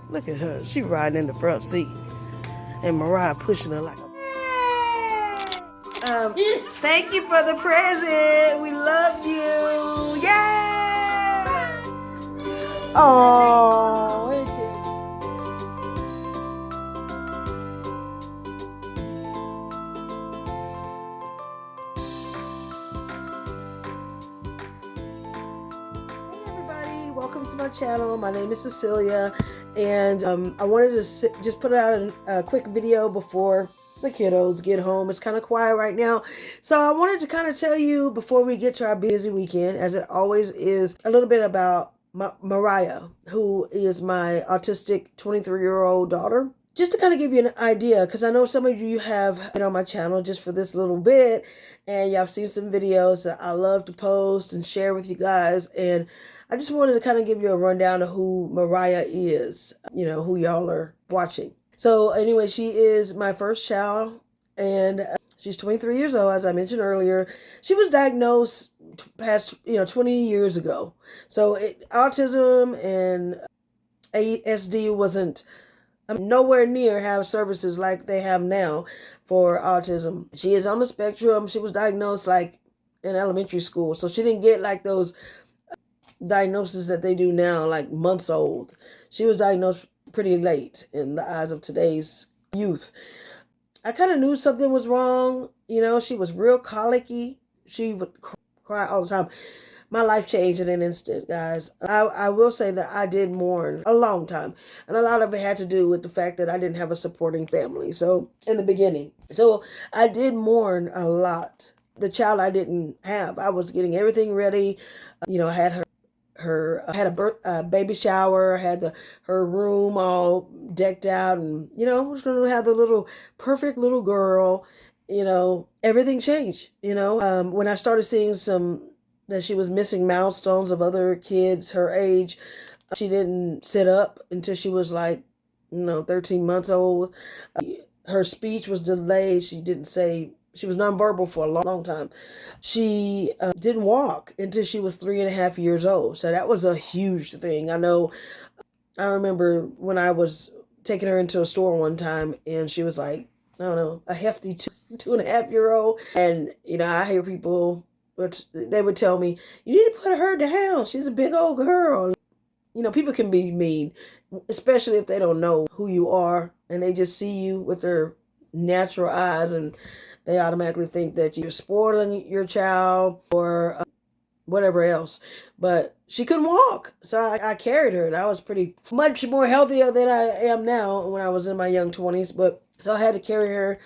Look at her. She riding in the front seat. And Mariyah pushing her like a... Thank you for the present. We love you. Yay! Oh, ain't it? Hey everybody, welcome to my channel. My name is Cecilia, and I wanted to just put out a quick video before the kiddos get home. It's kind of quiet right now, so I wanted to kind of tell you before we get to our busy weekend, as it always is, a little bit about Mariyah, who is my autistic 23-year-old daughter. Just to kind of give you an idea, because I know some of you have been on my channel just for this little bit, and y'all have seen some videos that I love to post and share with you guys, and I just wanted to kind of give you a rundown of who Mariyah is, you know, who y'all are watching. So anyway, she is my first child, and she's 23 years old, as I mentioned earlier. She was diagnosed past, 20 years ago. So autism and ASD wasn't nowhere near have services like they have now for autism. She is on the spectrum. She was diagnosed like in elementary school, so she didn't get like those diagnoses that they do now, like months old. She was diagnosed pretty late in the eyes of today's youth. I kind of knew something was wrong. She was real colicky. She would cry all the time. My life changed in an instant, guys. I will say that I did mourn a long time. And a lot of it had to do with the fact that I didn't have a supporting family. So in the beginning. So I did mourn a lot. The child I didn't have. I was getting everything ready. I had a baby shower, had her room all decked out, and was going to have the little perfect little girl. Everything changed. When I started seeing that she was missing milestones of other kids her age. She didn't sit up until she was like 13 months old. Her speech was delayed. She was nonverbal for a long time. She didn't walk until she was 3.5 years old. So that was a huge thing. I remember when I was taking her into a store one time, and she was like, I don't know, a hefty 2.5-year-old. And, I hear people, but they would tell me, you need to put her down. She's a big old girl. People can be mean, especially if they don't know who you are and they just see you with their natural eyes, and they automatically think that you're spoiling your child or whatever else. But she couldn't walk, so I carried her, and I was pretty much more healthier than I am now when I was in my young 20s. But so I had to carry her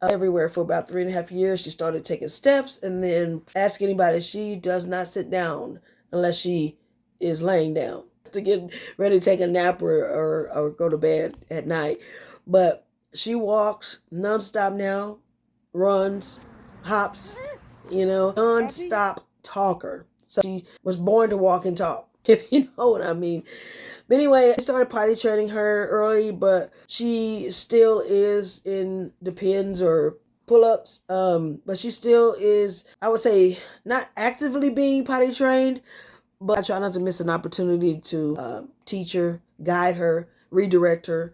everywhere for about 3.5 years. She started taking steps, and then ask anybody, she does not sit down unless she is laying down to get ready to take a nap or go to bed at night. But she walks nonstop now, runs, hops, nonstop talker. So she was born to walk and talk, if you know what I mean. But anyway, I started potty training her early, but she still is in depends or pull-ups. But she still is, I would say, not actively being potty trained, but I try not to miss an opportunity to teach her, guide her, redirect her